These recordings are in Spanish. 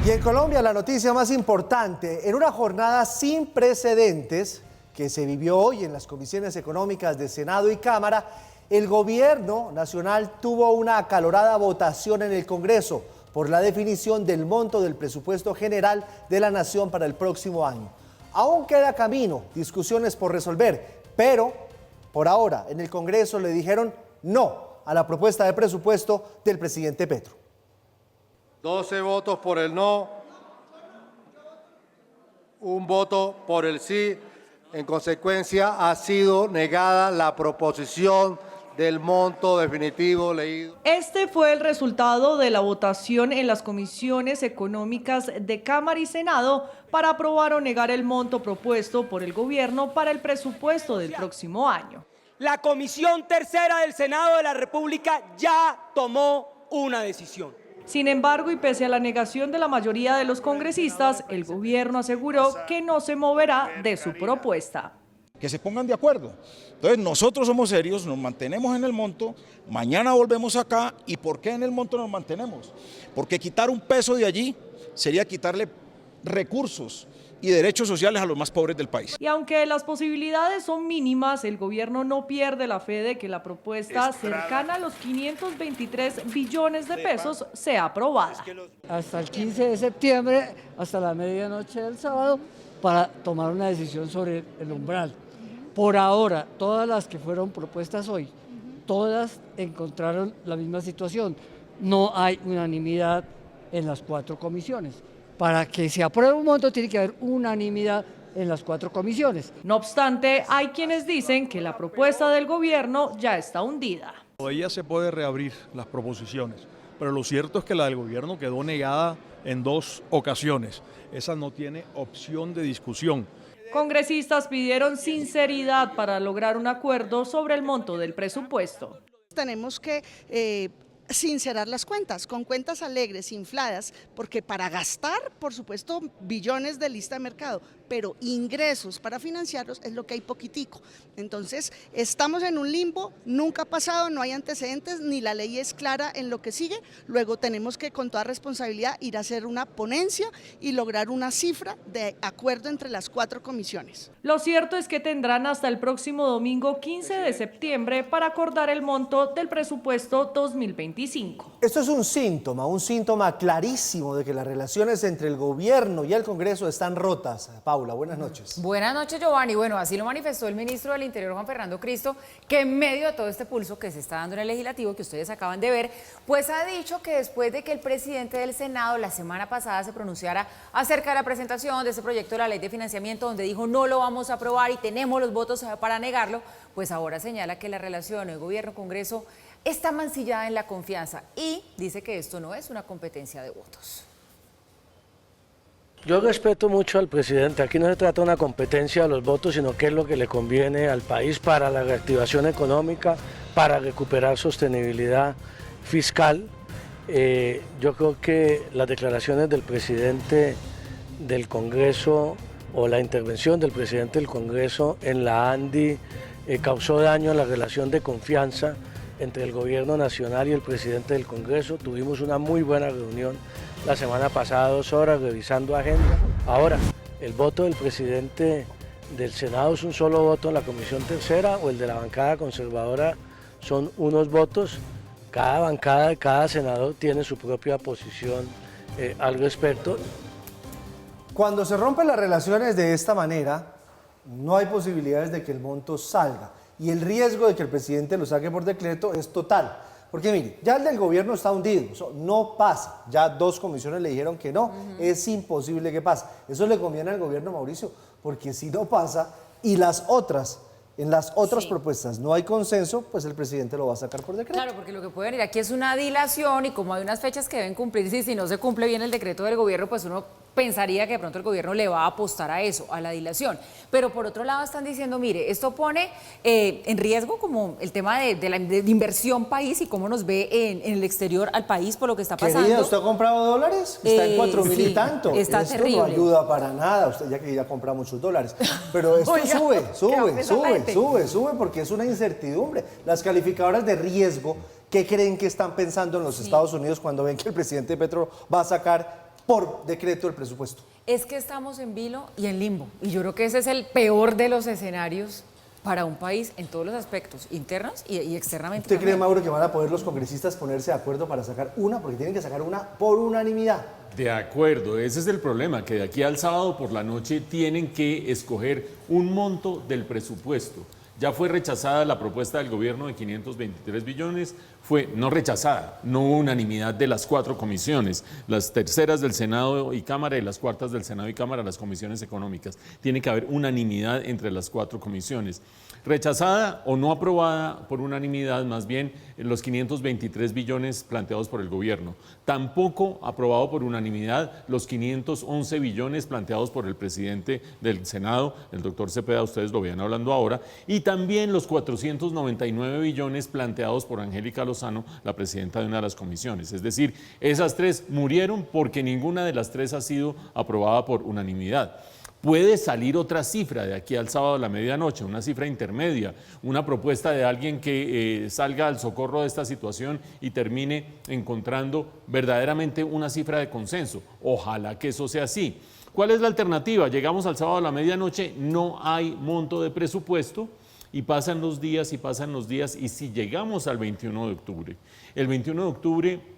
Y en Colombia, la noticia más importante, en una jornada sin precedentes que se vivió hoy en las comisiones económicas de Senado y Cámara, el gobierno nacional tuvo una acalorada votación en el Congreso por la definición del monto del presupuesto general de la Nación para el próximo año. Aún queda camino, discusiones por resolver, pero por ahora en el Congreso le dijeron no a la propuesta de presupuesto del presidente Petro. 12 votos por el no, 1 voto por el sí. En consecuencia, ha sido negada la proposición del monto definitivo leído. Este fue el resultado de la votación en las comisiones económicas de Cámara y Senado para aprobar o negar el monto propuesto por el gobierno para el presupuesto del próximo año. La Comisión Tercera del Senado de la República ya tomó una decisión. Sin embargo, y pese a la negación de la mayoría de los congresistas, el gobierno aseguró que no se moverá de su propuesta. Que se pongan de acuerdo. Entonces nosotros somos serios, nos mantenemos en el monto, mañana volvemos acá. ¿Y por qué en el monto nos mantenemos? Porque quitar un peso de allí sería quitarle recursos y derechos sociales a los más pobres del país. Y aunque las posibilidades son mínimas, el gobierno no pierde la fe de que la propuesta cercana a los 523 billones de pesos sea aprobada. Hasta el 15 de septiembre, hasta la medianoche del sábado, para tomar una decisión sobre el umbral. Por ahora, todas las que fueron propuestas hoy, todas encontraron la misma situación. No hay unanimidad en las 4 comisiones. Para que se apruebe un monto tiene que haber unanimidad en las 4 comisiones. No obstante, hay quienes dicen que la propuesta del gobierno ya está hundida. Todavía se puede reabrir las proposiciones, pero lo cierto es que la del gobierno quedó negada en 2 ocasiones. Esa no tiene opción de discusión. Congresistas pidieron sinceridad para lograr un acuerdo sobre el monto del presupuesto. Tenemos que sincerar las cuentas, con cuentas alegres, infladas, porque para gastar, por supuesto, billones de lista de mercado, pero ingresos para financiarlos es lo que hay poquitico. Entonces, estamos en un limbo, nunca ha pasado, no hay antecedentes, ni la ley es clara en lo que sigue. Luego tenemos que, con toda responsabilidad, ir a hacer una ponencia y lograr una cifra de acuerdo entre las 4 comisiones. Lo cierto es que tendrán hasta el próximo domingo 15 de septiembre para acordar el monto del presupuesto 2025. Esto es un síntoma clarísimo de que las relaciones entre el gobierno y el Congreso están rotas. Paula, buenas noches. Buenas noches, Giovanni. Bueno, así lo manifestó el ministro del Interior, Juan Fernando Cristo, que en medio de todo este pulso que se está dando en el legislativo, que ustedes acaban de ver, pues ha dicho que después de que el presidente del Senado la semana pasada se pronunciara acerca de la presentación de ese proyecto de la ley de financiamiento, donde dijo no lo vamos a aprobar y tenemos los votos para negarlo, pues ahora señala que la relación del gobierno-Congreso está mancillada en la confianza y dice que esto no es una competencia de votos. Yo respeto mucho al presidente, aquí no se trata de una competencia de los votos, sino qué es lo que le conviene al país para la reactivación económica, para recuperar sostenibilidad fiscal. Yo creo que las declaraciones del presidente del Congreso o la intervención del presidente del Congreso en la ANDI causó daño a la relación de confianza entre el gobierno nacional y el presidente del Congreso. Tuvimos una muy buena reunión la semana pasada, 2 horas, revisando agenda. Ahora, el voto del presidente del Senado es un solo voto en la Comisión Tercera, o el de la bancada conservadora son unos votos. Cada bancada, cada senador tiene su propia posición al respecto. Cuando se rompen las relaciones de esta manera, no hay posibilidades de que el monto salga. Y el riesgo de que el presidente lo saque por decreto es total. Porque mire, ya el del gobierno está hundido, eso no pasa. Ya 2 comisiones le dijeron que no, es imposible que pase. Eso le conviene al gobierno, Mauricio, porque si no pasa y en las otras propuestas no hay consenso, pues el presidente lo va a sacar por decreto. Claro, porque lo que puede venir aquí es una dilación y como hay unas fechas que deben cumplirse y si no se cumple bien el decreto del gobierno, pues uno pensaría que de pronto el gobierno le va a apostar a eso, a la dilación. Pero por otro lado están diciendo, mire, esto pone en riesgo como el tema de inversión país y cómo nos ve en el exterior al país por lo que está pasando. Querida, ¿usted ha comprado dólares? Está en 4.000 y tanto. Está esto terrible. no ayuda para nada, usted ya que ya compra muchos dólares. Pero esto Oiga, sube, porque es una incertidumbre. Las calificadoras de riesgo, ¿qué creen que están pensando en los Estados Unidos cuando ven que el presidente Petro va a sacar por decreto el presupuesto. Es que estamos en vilo y en limbo. Y yo creo que ese es el peor de los escenarios para un país en todos los aspectos, internos y externamente. ¿Usted cree, también. Mauro, que van a poder los congresistas ponerse de acuerdo para sacar una? Porque tienen que sacar una por unanimidad. De acuerdo, ese es el problema, que de aquí al sábado por la noche tienen que escoger un monto del presupuesto. Ya fue rechazada la propuesta del gobierno de 523 billones, fue no rechazada, no hubo unanimidad de las 4 comisiones, las terceras del Senado y Cámara y las cuartas del Senado y Cámara, las comisiones económicas. Tiene que haber unanimidad entre las 4 comisiones. Rechazada o no aprobada por unanimidad, más bien los 523 billones planteados por el gobierno. Tampoco aprobado por unanimidad los 511 billones planteados por el presidente del Senado, el doctor Cepeda, ustedes lo vean hablando ahora, y también los 499 billones planteados por Angélica Lozano, la presidenta de una de las comisiones. Es decir, esas 3 murieron porque ninguna de las 3 ha sido aprobada por unanimidad. Puede salir otra cifra de aquí al sábado a la medianoche, una cifra intermedia, una propuesta de alguien que salga al socorro de esta situación y termine encontrando verdaderamente una cifra de consenso. Ojalá que eso sea así. ¿Cuál es la alternativa? Llegamos al sábado a la medianoche, no hay monto de presupuesto y pasan los días y si llegamos al 21 de octubre, el 21 de octubre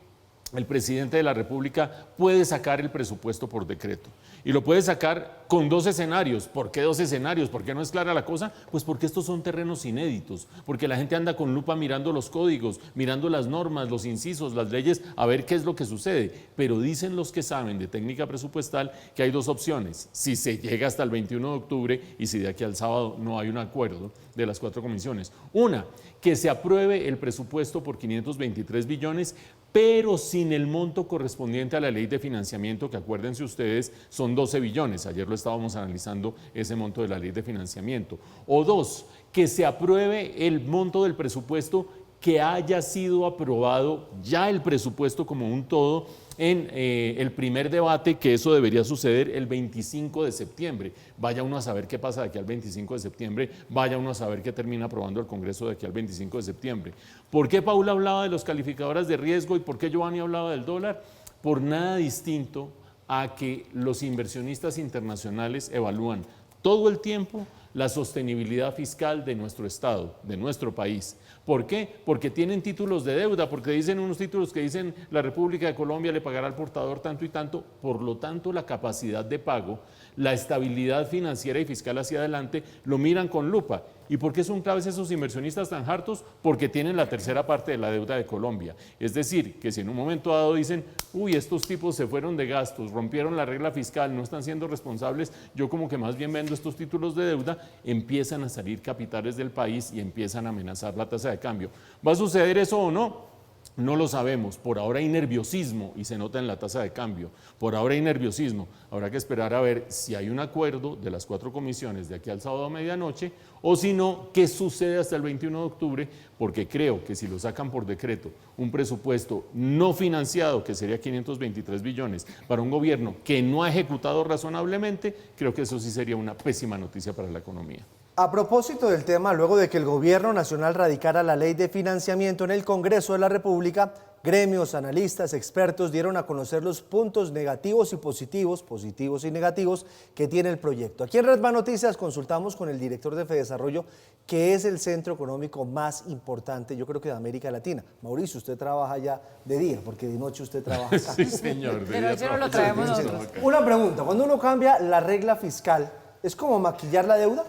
el presidente de la República puede sacar el presupuesto por decreto y lo puede sacar con 2 escenarios. ¿Por qué 2 escenarios? ¿Por qué no es clara la cosa? Pues porque estos son terrenos inéditos, porque la gente anda con lupa mirando los códigos, mirando las normas, los incisos, las leyes, a ver qué es lo que sucede. Pero dicen los que saben de técnica presupuestal que hay 2 opciones. Si se llega hasta el 21 de octubre y si de aquí al sábado no hay un acuerdo de las 4 comisiones. Una, que se apruebe el presupuesto por 523 billones, pero sin el monto correspondiente a la ley de financiamiento, que acuérdense ustedes, son 12 billones. Ayer lo estábamos analizando, ese monto de la ley de financiamiento. O 2, que se apruebe el monto del presupuesto que haya sido aprobado ya el presupuesto como un todo en el primer debate, que eso debería suceder el 25 de septiembre. Vaya uno a saber qué pasa de aquí al 25 de septiembre, vaya uno a saber qué termina aprobando el Congreso de aquí al 25 de septiembre. ¿Por qué Paula hablaba de los calificadoras de riesgo y por qué Giovanni hablaba del dólar? Por nada distinto a que los inversionistas internacionales evalúan todo el tiempo la sostenibilidad fiscal de nuestro Estado, de nuestro país. ¿Por qué? Porque tienen títulos de deuda, porque dicen unos títulos que dicen la República de Colombia le pagará al portador tanto y tanto, por lo tanto la capacidad de pago, la estabilidad financiera y fiscal hacia adelante lo miran con lupa. ¿Y por qué son claves esos inversionistas tan hartos? Porque tienen la tercera parte de la deuda de Colombia. Es decir, que si en un momento dado dicen, uy, estos tipos se fueron de gastos, rompieron la regla fiscal, no están siendo responsables, yo como que más bien vendo estos títulos de deuda, empiezan a salir capitales del país y empiezan a amenazar la tasa de cambio. ¿Va a suceder eso o no? No lo sabemos. Por ahora hay nerviosismo y se nota en la tasa de cambio. Por ahora hay nerviosismo. Habrá que esperar a ver si hay un acuerdo de las 4 comisiones de aquí al sábado a medianoche o si no, qué sucede hasta el 21 de octubre, porque creo que si lo sacan por decreto, un presupuesto no financiado, que sería 523 billones, para un gobierno que no ha ejecutado razonablemente, creo que eso sí sería una pésima noticia para la economía. A propósito del tema, luego de que el Gobierno Nacional radicara la ley de financiamiento en el Congreso de la República, gremios, analistas, expertos dieron a conocer los puntos negativos y positivos y negativos que tiene el proyecto. Aquí en Redman Noticias consultamos con el director de Fedesarrollo, que es el centro económico más importante, yo creo que de América Latina. Mauricio, usted trabaja ya de día, porque de noche usted trabaja acá. Sí, señor. De noche no lo traemos nosotros. Una pregunta, cuando uno cambia la regla fiscal, ¿es como maquillar la deuda?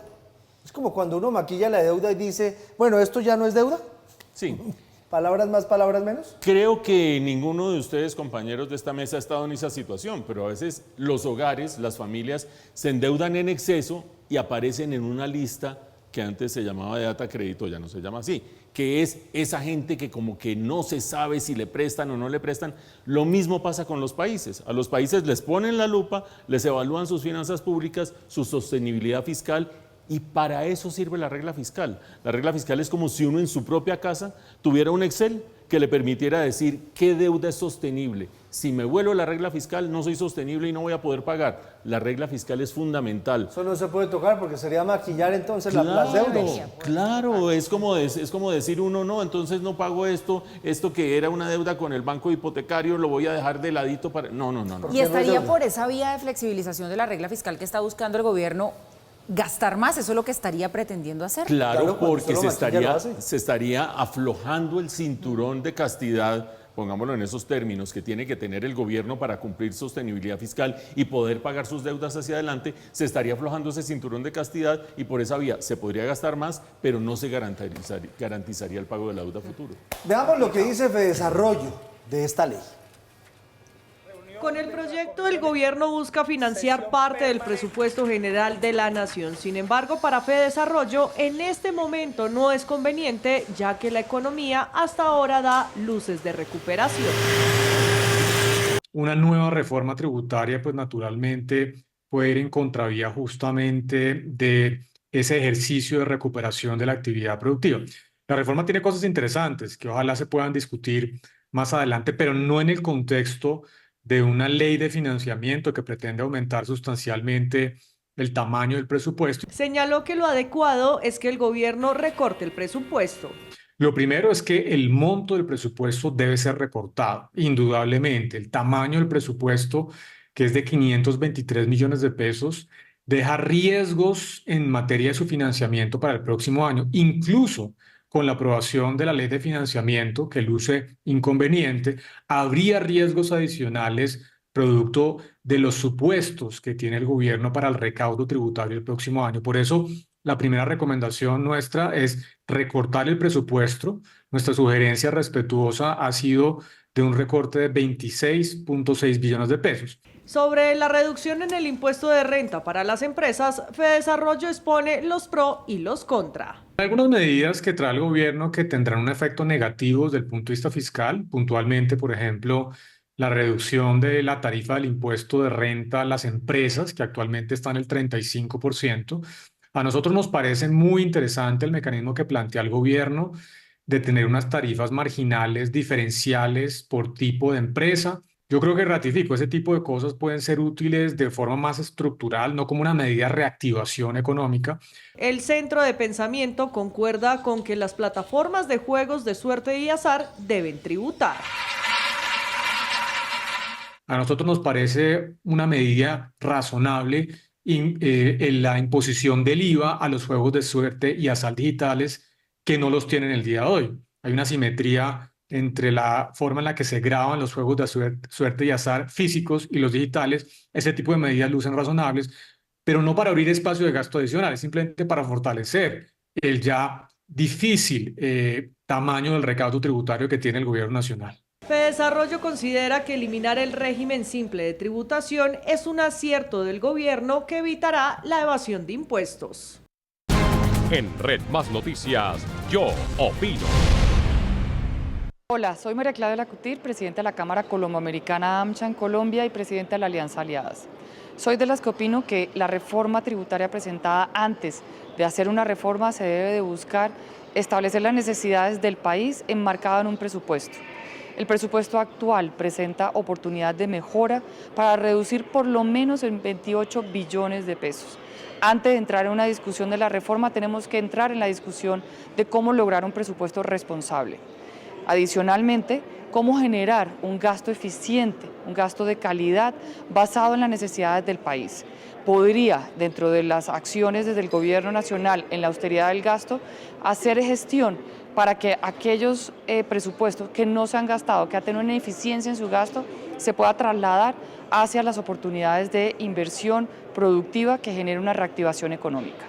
Es como cuando uno maquilla la deuda y dice, bueno, ¿esto ya no es deuda? Sí. ¿Palabras más, palabras menos? Creo que ninguno de ustedes, compañeros de esta mesa, ha estado en esa situación, pero a veces los hogares, las familias, se endeudan en exceso y aparecen en una lista que antes se llamaba de data crédito, ya no se llama así, que es esa gente que como que no se sabe si le prestan o no le prestan. Lo mismo pasa con los países. A los países les ponen la lupa, les evalúan sus finanzas públicas, su sostenibilidad fiscal. Y para eso sirve la regla fiscal. La regla fiscal es como si uno en su propia casa tuviera un Excel que le permitiera decir qué deuda es sostenible. Si me vuelvo la regla fiscal, no soy sostenible y no voy a poder pagar. La regla fiscal es fundamental. Eso no se puede tocar porque sería maquillar entonces las deudas. Claro, es como decir uno, no, entonces no pago esto que era una deuda con el banco hipotecario, lo voy a dejar de ladito para... No. ¿Y estaría por esa vía de flexibilización de la regla fiscal que está buscando el gobierno gastar más? ¿Eso es lo que estaría pretendiendo hacer? Claro, porque se estaría aflojando el cinturón de castidad, pongámoslo en esos términos, que tiene que tener el gobierno para cumplir sostenibilidad fiscal y poder pagar sus deudas hacia adelante. Se estaría aflojando ese cinturón de castidad y por esa vía se podría gastar más, pero no se garantizaría el pago de la deuda futuro. Veamos lo que dice Fedesarrollo de esta ley. Con el proyecto, el gobierno busca financiar parte del presupuesto general de la nación. Sin embargo, para Fedesarrollo, en este momento no es conveniente, ya que la economía hasta ahora da luces de recuperación. Una nueva reforma tributaria, pues naturalmente puede ir en contravía justamente de ese ejercicio de recuperación de la actividad productiva. La reforma tiene cosas interesantes que ojalá se puedan discutir más adelante, pero no en el contexto de una ley de financiamiento que pretende aumentar sustancialmente el tamaño del presupuesto. Señaló que lo adecuado es que el gobierno recorte el presupuesto. Lo primero es que el monto del presupuesto debe ser recortado, indudablemente. El tamaño del presupuesto, que es de 523 millones de pesos, deja riesgos en materia de su financiamiento para el próximo año, incluso con la aprobación de la ley de financiamiento, que luce inconveniente, habría riesgos adicionales producto de los supuestos que tiene el gobierno para el recaudo tributario el próximo año. Por eso, la primera recomendación nuestra es recortar el presupuesto. Nuestra sugerencia respetuosa ha sido de un recorte de 26.6 billones de pesos. Sobre la reducción en el impuesto de renta para las empresas, Fedesarrollo expone los pro y los contra. Hay algunas medidas que trae el gobierno que tendrán un efecto negativo desde el punto de vista fiscal, puntualmente, por ejemplo, la reducción de la tarifa del impuesto de renta a las empresas, que actualmente está en el 35%. A nosotros nos parece muy interesante el mecanismo que plantea el gobierno de tener unas tarifas marginales diferenciales por tipo de empresa. Yo creo que ratifico, ese tipo de cosas pueden ser útiles de forma más estructural, no como una medida de reactivación económica. El Centro de Pensamiento concuerda con que las plataformas de juegos de suerte y azar deben tributar. A nosotros nos parece una medida razonable en la imposición del IVA a los juegos de suerte y azar digitales que no los tienen el día de hoy. Hay una simetría entre la forma en la que se graban los juegos de suerte y azar físicos y los digitales. Ese tipo de medidas lucen razonables, pero no para abrir espacio de gasto adicional, simplemente para fortalecer el ya difícil tamaño del recaudo tributario que tiene el gobierno nacional. Fedesarrollo considera que eliminar el régimen simple de tributación es un acierto del gobierno que evitará la evasión de impuestos. En Red Más Noticias, Yo Opino. Hola, soy María Claudia Lacutir, presidenta de la Cámara Colomboamericana AMCHA en Colombia y presidenta de la Alianza Aliadas. Soy de las que opino que la reforma tributaria presentada antes de hacer una reforma se debe de buscar establecer las necesidades del país enmarcado en un presupuesto. El presupuesto actual presenta oportunidad de mejora para reducir por lo menos en 28 billones de pesos. Antes de entrar en una discusión de la reforma, tenemos que entrar en la discusión de cómo lograr un presupuesto responsable. Adicionalmente, cómo generar un gasto eficiente, un gasto de calidad basado en las necesidades del país. Podría, dentro de las acciones desde el Gobierno Nacional en la austeridad del gasto, hacer gestión para que aquellos presupuestos que no se han gastado, que han tenido una eficiencia en su gasto, se pueda trasladar hacia las oportunidades de inversión productiva que genere una reactivación económica.